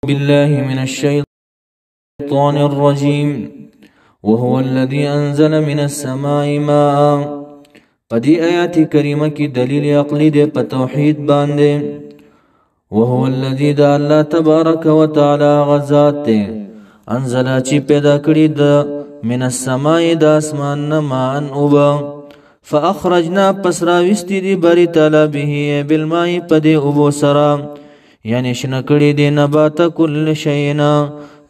بالله من الشيطان الرجيم وهو الذي أنزل من السماء ماء. پدی آیات کریمه کی دلیل عقلی دے پا توحید باندے. وهو الذي دا اللہ تبارک و تعالی غزات دے انزلا چی پیدا کری دا من السماء دا اسمان ماء اوبا فاخرجنا پس راوستی دی باری تعالی به بالماء پدی اوبو سرا یعنی شنکڑی دی نبات کل شینا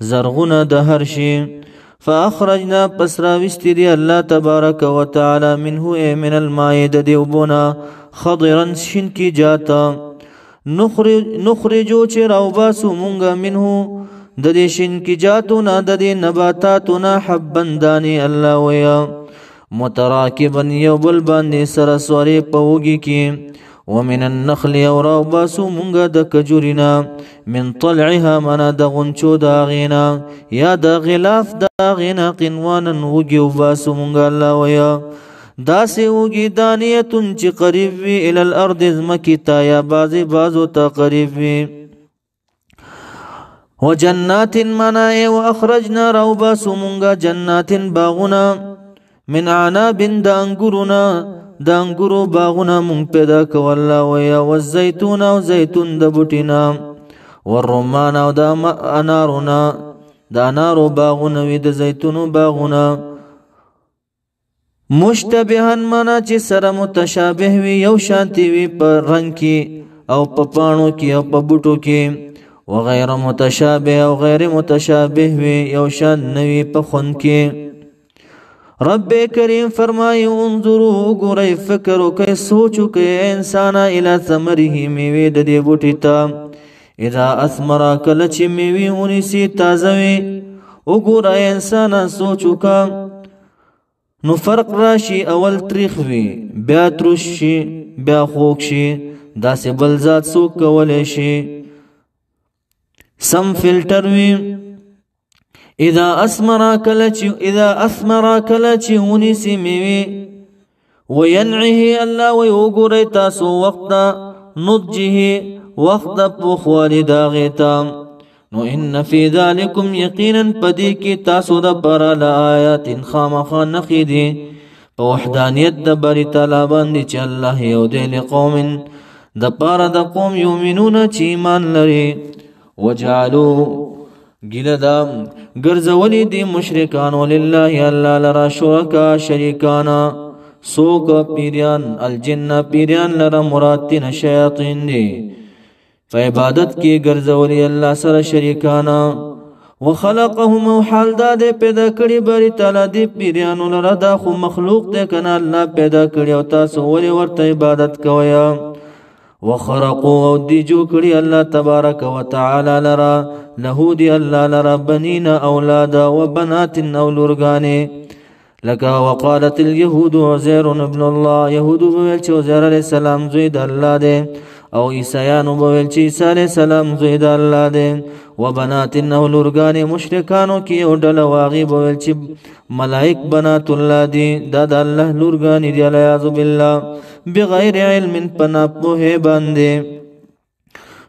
زرغنا د هر شی. فاخرجنا پس راوستی دی اللہ تبارک و تعالی منه من الماء د دی اوبونا خضرا شن کی جاتا نخرجو چی راوباسو مونگا منه د دی شن کی جاتونا د دی نباتاتونا حبن دانی اللہ ویا متراکبن یو بل باندې سره سواری پوگی کی. ومن النخل یوراو باسو مونگا د کجورینا من طلعها منا د غنچو دا غینا یا د غلاف دا غینا قنوانا وگی و باسو مونگا اللہ ویا داسی وگی دانیتون چی قریب وی الى الارض ازمکی تا یا بازو تا قریب وی. وجنات منا و اخرجنا راو باسو مونگا جنات باغنا من عناب دا انگرونا دا انگورو باغونا مونگ پیدا کو اللہ ویا والزیتون او زیتون دا بوٹینا والرمان او دا انارونا دا انارو باغونا وی دا زیتونو باغونا مشتبهن مانا چی سر متشابه وی یو شانتی وی پر رنگ کی او پا پانو کی او پا بوٹو کی وغیر متشابه او غیر متشابه وی یو شان نوی پا خون کی. رب کریم فرمائی انظرو گوری فکرو کئی سوچو کئی انسانا الى ثمره میوی ددی بوٹی تا اذا اثمرا کلچی میوی انیسی تازوی اگورا انسانا سوچو کا نو فرق راشی اول تریخ وی بیا تروش شی بیا خوک شی دا سی بلزاد سوک کولی شی سم فلٹر وی. اذا اثمرا کلچی ونیسی میوی وینعه اللہ ویوگوری تاسو وقتا نضجه وقتا پوخوالی داغیتا نو ان فی ذالکم یقینا پدی کی تاسو دا پرا لآیات خامخا نخیدی پا وحدانیت دا باری طالبان دی چی اللہ یودی لقوم دا پارا دا قوم یومنون چی ایمان لری. وجعلو گیل دا گرزولی دی مشرکان وللہ اللہ لرا شرکا شریکانا سوکا پیریان الجن پیریان لرا مراتین شیاطین دی فعبادت کی گرزولی اللہ سر شریکانا. وخلقهم حال دا دے پیدا کری باری تعالی دی پیریانو لرا دا خو مخلوق دے کنا اللہ پیدا کری و تاسو ولی ورطا عبادت کویا. وخرقوا دی جو کری اللہ تبارک و تعالی لرا لہو دی اللہ لرا بنین اولادا و بنات اولرگانے لکا وقالت اليهود عزیر ابن اللہ یهودو بویلچ عزیر علیہ السلام زوید اللہ دے او عیسیانو بویلچ عیسیٰ علیہ السلام زوید اللہ دے و بنات اولرگانے مشرکانو کی اڈل واغی بویلچ ملائک بنات اللہ دی داد اللہ لرگانی دی علیہ باللہ بغیر علم پنا پوہے باندے.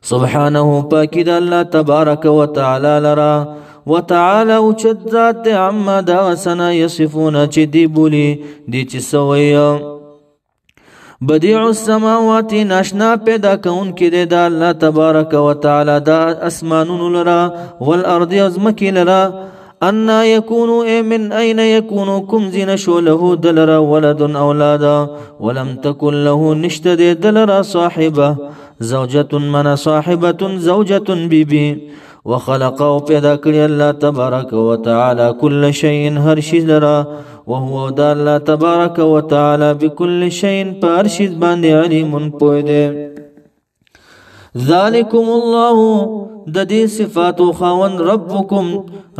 سبحانه پاکی دا اللہ تبارک و تعالی لرا و تعالی اچد ذات عما دا سنا یصفون چی دی بولی دی چی سویا. بدیع السماوات ناشنا پیدا کون کی دے دا اللہ تبارک و تعالی دا اسمانون لرا والارض ازمکی لرا انا یکونو اے من این یکونو کم زینشو لہو دلرا ولد اولادا ولم تکن لہو نشتد دلرا صاحبہ زوجة من صاحبة زوجة بی وخلقه پیدا کری اللہ تبارک و تعالی کل شیئن ہر شیز لرا وهو دا اللہ تبارک و تعالی بکل شیئن پا ہر شیز باندے علیم پویدے. ذالکم اللہ ددی صفات خاون ربکم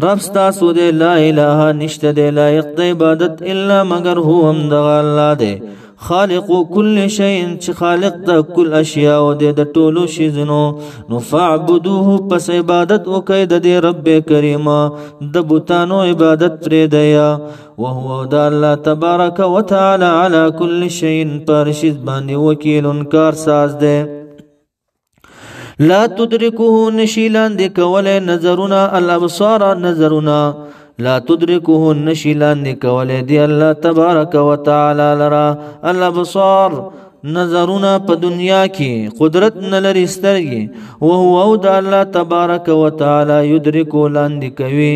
رب ستاسو دے لا الہ نشت دے لائق دے عبادت الا مگر ہو ہم دغا اللہ دے خالق کل شیئن چی خالق دا کل اشیاء دے دا طولو شیزنو نفعبدوه پس عبادت وکید دے رب کریم دا بطانو عبادت پریدیا وهو دا اللہ تبارک و تعالی علی کل شیئن پر شیز باندی وکیل کار ساز دے. لا تدركه نشیلان دی کوله نظرنا الابصار نظرنا لا تدركه نشیلان دی کوله دی الله تبارک وتعالى لرا الابصار نظرنا په دنیا کې قدرت نلري سترګي او هو او د الله تبارک وتعالى يدركه لاندې کوي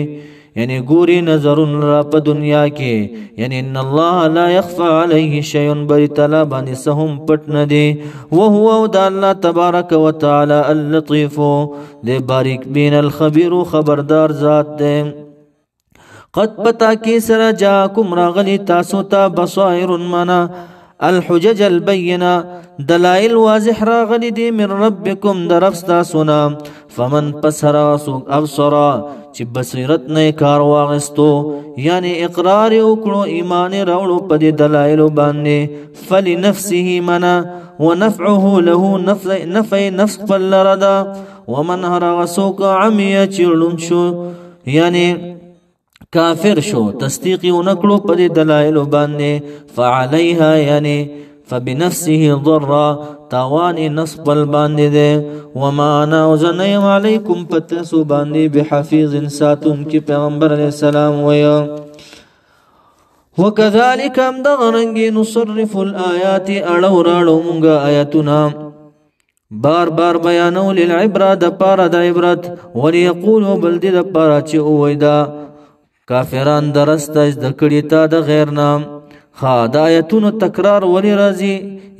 یعنی ګوري نظرنا په دنیا کې یعنی ان الله لا يخفى عليه شيء بل تعالی باندې سهم پټ نه دي او هو او د الله تبارک وتعالى اللطيف د باریک بین الخبير خبردار ذات دی قد پتا کې سره جاءكم راغلی تاسو ته بصائر منا الحجج البينه دلائل واضح راغلي دي من ربكم درفستا سنا فمن پسر سوق ابصر چې بصیرت نه کار واغستو یعنی اقرار وکړو ایمان راوړو په دې دلایل باندې فلنفسه منا ونفعه له نفع نفس فلردا ومن هر سوق عمي چړون شو یعنی کافر شو تصدیق نکړو په دې دلایل باندې فعليها یعنی فبنفسه ضر تاوان نصب الباندې ده وما انا وزنيم عليكم فتسو باندې بحفيظ ساتون کی پیغمبر علیہ السلام ویا وكذلك ام دغرنګ نصرف الآيات اړو راړو مونږه آیاتنا بار بار بیانول للعبره د پاره د عبرت وليقولوا بلد د پاره چې اویدا کافران درسته د کړي تا د غیر نام خدایتونو تکرار ولی راځي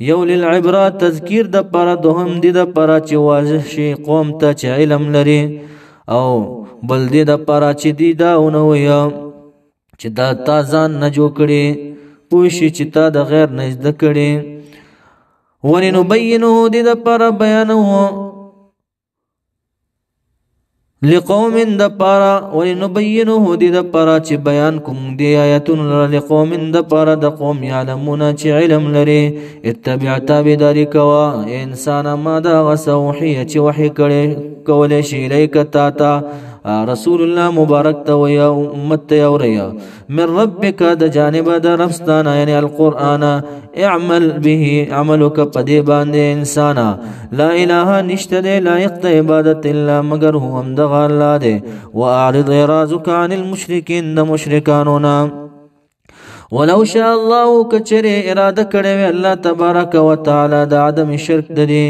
یو للعبره تذکیر د پاره دوهم د پاره چې واضح شي قوم ته چې علم لري او بل د پاره چې دی دا ونوي چې دا تازان نه جوړ کړي پوښي چې تا د غیر نه زده کړي ولنبینه د پاره بیانو لقوم د پارا ولنبینه د پارا چې بیان کوم دی آیاتونه لقوم د پارا د قوم یعلمون چې علم لري اتبع تابعداري کوا انسان ما دا غسوحي چې وحي کولې شي لیک تا رسول الله مبارک ته ويا امت ته اوریا من ربک د جانب د ربستانه یعنی القرآن اعمل به عملک پدې باندې انسان لا اله نشته لایق د عبادت الا مگر هو هم د الله دی واعرض رازک عن المشرکین د مشرکانونا ولو شاء الله کچره اراده کړي الله تبارک وتعالى د عدم شرک دی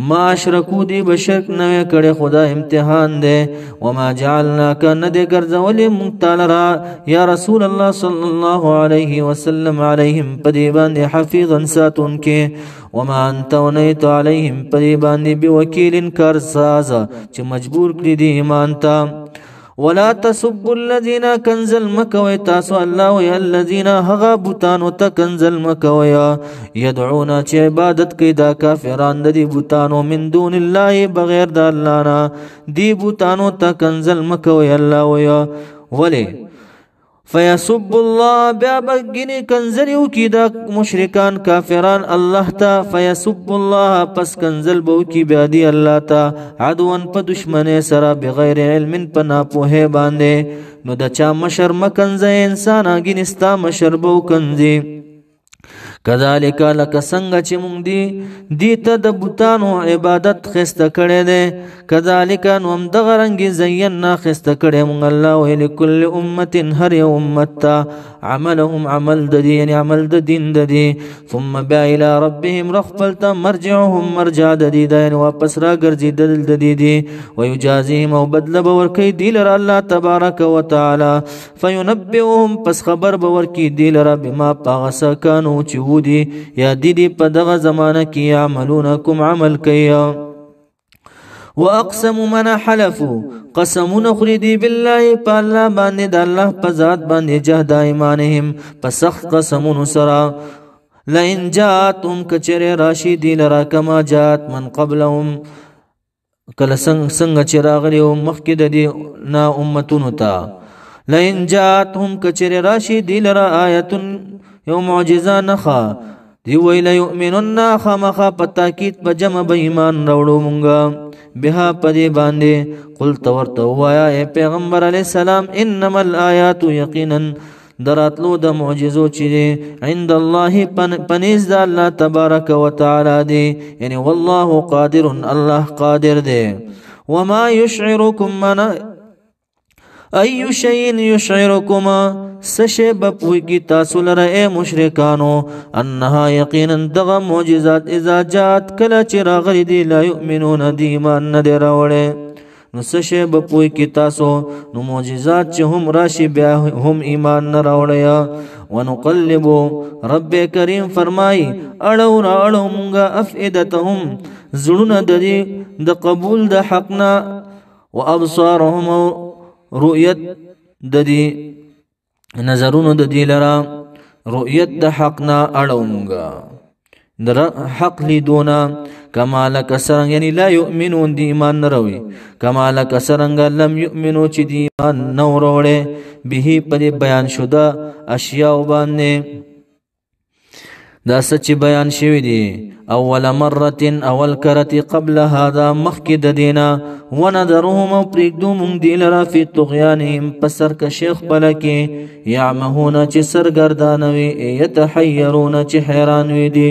ما اشرکو دی بشرک نوې کړي خدا امتحان دی وما جعلناک ند ګرځولې مختلرا یا رسول الله صلی الله علیه وسلم علیهم پدی باندې حفیظا ساتون کې وما انت ونیت علیهم پدی باندې بوکیل کارساز چې مجبور کړی دی ایمان ته ولا تسبوا الذين كنزل مكوي تاسو الله ويا الذين هغا بوتانو ته کنزل مکوي يدعون چې عبادت کوي دا کافران د دې بوتانو من دون الله بغیر د الله نه دی بوتانو ته کنزل مکوي الله ويا ولي فيسب الله بیا بگینی کنزلیو کی دا مشرکان کافران الله تا فيسب الله پس کنزل بو کی بیا دی الله تا عدوان په دشمنه سره بغیر علم په ناپوهه باندې نو د چا مشر مکنزه انسان اگینستا مشر بو کنزی کذالک لک څنګه چې مونږ دی ته د بوتانو عبادت خسته کړي دي کذالک نو هم دغه رنګ زینا خسته کړي مونږ الله ویل کل امه هر یو امت عملهم عمل د دین یعنی عمل د دین د دی ثم با الى ربهم رخلت مرجعهم مرجع د دی دا یعنی واپس را ګرځي د دی ويجازيهم او بدل باور کوي دی لره الله تبارک وتعالى فينبئهم پس خبر باور کوي دی لره بما پاغس کانو چې دی یا دی په دغه زمانہ کې عملونکم عمل کوي واقسم من حلفوا قسمون خریدی بالله په الله باندې د الله په ذات باندې جهاد ایمانهم پس قسمون سرا لئن جاءتهم کچره راشد لرا کما جاءت من قبلهم کله څنګه چې راغلی مخکې د دې نا امتونو ته لئن جاءتهم کچره راشد لرا آیه یو معجزه نخا دی ویل یؤمنون خامخا پتاکید په جمع به ایمان راوړو مونږه بها پدی باندې قل تورته وایا پیغمبر علی السلام انما الآیات یقینا دراتلو د معجزو چې دی عند الله پنیز د الله تبارک وتعالى دی یعنی والله قادر الله قادر دی وما يشعركم من اي شيء يشعركم سشي بپوي کی تاسو لره اے مشرکانو انها یقینا دغه معجزات اذا جاءت کله چې راغلي دي لا يؤمنون دي ایمان نه دی راوړي نو سشي بپوي کی تاسو نو معجزات چې هم راشي بیا هم ایمان نه راوړي ونقلب رب کریم فرمای اړو راړو مونږه افئدتهم زړونه د قبول د حقنا وابصارهم رؤیت د دې نظرونو د دې لرا رؤیت د حقنا اړونګه در حق لیدونا کمال کسرنګ یعنی لا یؤمنون دی ایمان نروي کمال کسرنګ لم یؤمنو چې دی ایمان نو وروړي به په بیان شوه اشیاء باندې دا سچ بیان شوی دی اول مره اول کرتی قبل هذا مخکد دینا ونذرهم پرګدوم دی لرا فی طغیانهم پسر ک شیخ بلکی یعمهون چې سرګردانوي یتحیرون چې حیران وي دي